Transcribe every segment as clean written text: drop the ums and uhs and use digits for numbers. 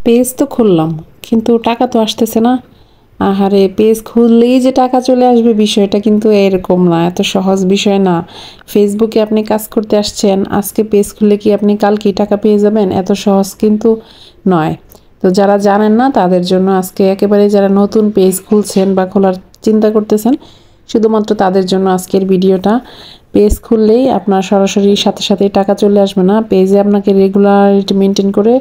Page তো খুললাম কিন্তু টাকা তো আসতেছে না। আহারে, পেজ খুললেই যে টাকা চলে আসবে বিষয়টা কিন্তু এরকম না, এত সহজ বিষয় না। ফেসবুকে আপনি কাজ করতে আসছেন, আজকে পেজ খুললে কি আপনি কালকেই টাকা পেয়ে যাবেন? এত সহজ কিন্তু নয়। তো যারা জানেন না তাদের জন্য আজকে একেবারে, যারা নতুন পেজ খুলছেন বা খোলার চিন্তা করতেছেন, শুধুমাত্র তাদের জন্য আজকের ভিডিওটা। পেজ খুললেই আপনার সরাসরি সাথে সাথেই টাকা চলে আসবে না। পেজে আপনাকে রেগুলারিটি মেনটেন করে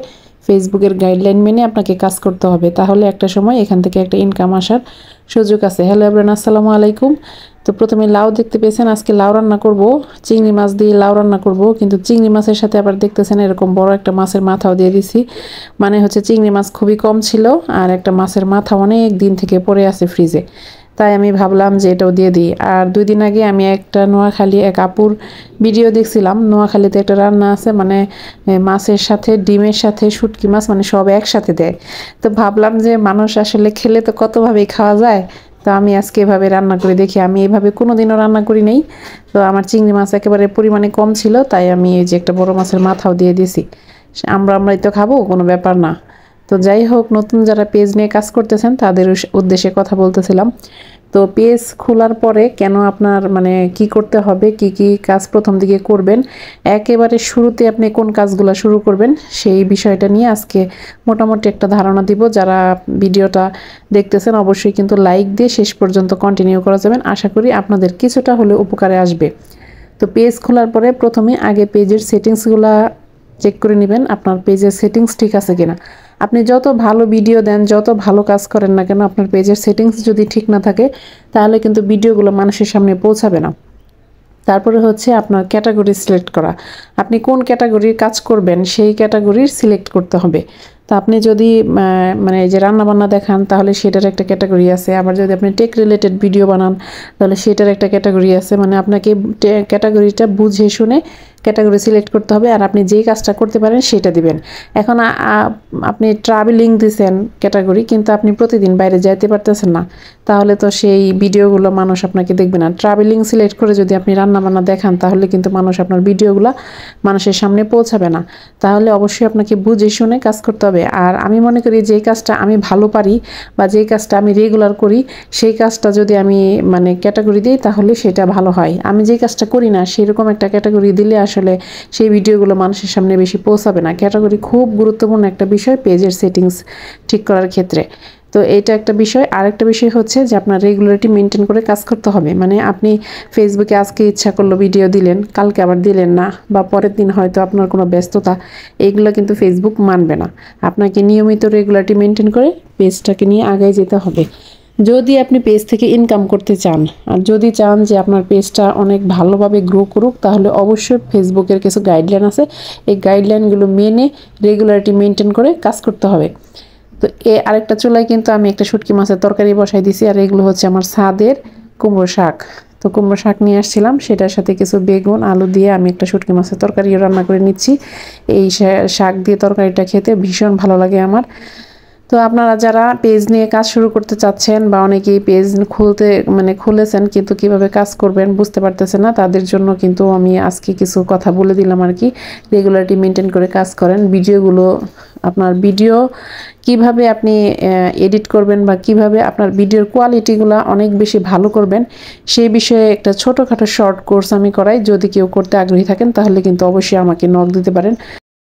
ফেসবুকের গাইডলাইন মেনে আপনাকে কাজ করতে হবে, তাহলে একটা সময় এখান থেকে একটা ইনকাম আসার সুযোগ আছে। হ্যালো এভরিওয়ান, আসসালামু আলাইকুম। তো প্রথমে লাউ দেখতে পেয়েছেন, আজকে লাউ রান্না করব, চিংড়ি মাছ দিয়ে লাউ রান্না করব। কিন্তু চিংড়ি মাছের সাথে আবার দেখতেছেন এরকম বড় একটা মাছের মাথাও দিয়ে দিছি। মানে হচ্ছে চিংড়ি মাছ খুবই কম ছিল আর একটা মাছের মাথা অনেক দিন থেকে পড়ে আছে ফ্রিজে, তাই আমি ভাবলাম যে এটাও দিয়ে দিই। আর 2 দিন আগে আমি একটা নোয়াখালী এক আপুর ভিডিও দেখছিলাম। নোয়াখালীতে একটা রান্না আছে, মানে মাছের সাথে ডিমের সাথে শুটকি মাছ, মানে সব একসাথে দেয়। তো ভাবলাম যে মানুষ আসলে খেলে তো কতভাবেই খাওয়া যায়, তো আমি আজকে এভাবে রান্না করে দেখি। আমি এভাবে কোনোদিনও রান্না করি নাই। তো আমার চিংড়ি মাছ একেবারে পরিমাণে কম ছিল, তাই আমি এই যে একটা বড় মাছের মাথাও দিয়ে দিয়েছি। আমরাই তো খাবো, কোনো ব্যাপার না। তো যাই হোক, নতুন যারা পেজ নিয়ে কাজ করতেছেন তাদের উদ্দেশ্যে কথা বলতেছিলাম। তো পেজ খোলার পরে কেন আপনার, মানে কি করতে হবে, কি কি কাজ প্রথম দিকে করবেন, একেবারে শুরুতে আপনি কোন কাজগুলো শুরু করবেন, সেই বিষয়টা নিয়ে আজকে মোটামুটি একটা ধারণা দিব। যারা ভিডিওটা দেখতেছেন অবশ্যই কিন্তু লাইক দিয়ে শেষ পর্যন্ত কন্টিনিউ করা যাবেন, আশা করি আপনাদের কিছুটা হলেও উপকারে আসবে। তো পেজ খোলার পরে প্রথমে আগে পেজের সেটিংসগুলো চেক করে নেবেন, আপনার পেজের সেটিংস ঠিক আছে কিনা। আপনি যত ভালো ভিডিও দেন, যত ভালো কাজ করেন না কেন, আপনার পেজের সেটিংস যদি ঠিক না থাকে তাহলে কিন্তু ভিডিওগুলো মানুষের সামনে পৌঁছাবে না। তারপরে হচ্ছে আপনার ক্যাটাগরি সিলেক্ট করা, আপনি কোন ক্যাটাগরির কাজ করবেন সেই ক্যাটাগরির সিলেক্ট করতে হবে। তো আপনি যদি মানে যে রান্নাবান্না দেখান তাহলে সেটার একটা ক্যাটাগরি আছে, আবার যদি আপনি টেক রিলেটেড ভিডিও বানান তাহলে সেটার একটা ক্যাটাগরি আছে। মানে আপনাকে ক্যাটাগরিটা বুঝে শুনে ক্যাটাগরি সিলেক্ট করতে হবে, আর আপনি যেই কাজটা করতে পারেন সেটা দিবেন। এখন আপনি ট্রাভেলিং দিছেন ক্যাটাগরি, কিন্তু আপনি প্রতিদিন বাইরে যাইতে পারতেছেন না, তাহলে তো সেই ভিডিওগুলো মানুষ আপনাকে দেখবে না। ট্রাভেলিং সিলেক্ট করে যদি আপনি রান্নাবান্না দেখান তাহলে কিন্তু মানুষ আপনার ভিডিওগুলো মানুষের সামনে পৌঁছাবে না। তাহলে অবশ্যই আপনাকে বুঝে শুনে কাজ করতে হবে। আর আমি মনে করি যেই কাজটা আমি ভালো পারি বা যেই কাজটা আমি রেগুলার করি সেই কাজটা যদি আমি মানে ক্যাটাগরি দিই তাহলে সেটা ভালো হয়। আমি যেই কাজটা করি না সেরকম একটা ক্যাটাগরি দিলে আসলে সেই ভিডিওগুলো মানুষের সামনে বেশি পৌঁছাবে না। ক্যাটাগরি খুব গুরুত্বপূর্ণ একটা বিষয় পেজের সেটিংস ঠিক করার ক্ষেত্রে। তো এটা একটা বিষয়। আরেকটা বিষয় হচ্ছে যে আপনার রেগুলারিটি মেনটেন করে কাজ করতে হবে। মানে আপনি ফেসবুকে আজকে ইচ্ছা করলো ভিডিও দিলেন, কালকে আবার দিলেন না, বা পরের দিন হয়তো আপনার কোনো ব্যস্ততা, এইগুলো কিন্তু ফেসবুক মানবে না। আপনাকে নিয়মিত রেগুলারিটি মেনটেন করে পেজটাকে নিয়ে আগায় যেতে হবে যদি আপনি পেজ থেকে ইনকাম করতে চান। আর যদি চান যে আপনার পেজটা অনেক ভালোভাবে গ্রো করুক, তাহলে অবশ্যই ফেসবুকের কিছু গাইডলাইন আছে, এই গাইডলাইনগুলো মেনে রেগুলারিটি মেনটেন করে কাজ করতে হবে। তো আরেকটা চুলায় কিন্তু আমি একটা শুটকি মাছের তরকারি বসাই দিছি, আর এগুলো হচ্ছে আমার ছাদের কুমড়ো শাক। তো কুমড়ো শাক নিয়ে আসছিলাম, সেটার সাথে কিছু বেগুন আলু দিয়ে আমি একটা শুটকি মাছের তরকারিও রান্না করে নিচ্ছি। এই শাক দিয়ে তরকারিটা খেতে ভীষণ ভালো লাগে আমার। তো আপনারা যারা পেজ নিয়ে কাজ শুরু করতে চাচ্ছেন বা অনেকেই পেজ খুলেছেন কিন্তু কিভাবে কাজ করবেন বুঝতে পারতেছেন না, তাদের জন্য কিন্তু আমি আজকে কিছু কথা বলে দিলাম আর কি। রেগুলারিটি মেনটেন করে কাজ করেন। ভিডিওগুলো, আপনার ভিডিও কিভাবে আপনি এডিট করবেন বা কিভাবে আপনার ভিডিওর কোয়ালিটিগুলো অনেক বেশি ভালো করবেন সেই বিষয়ে একটা ছোটোখাটো শর্ট কোর্স আমি করাই। যদি কেউ করতে আগ্রহী থাকেন তাহলে কিন্তু অবশ্যই আমাকে নক দিতে পারেন।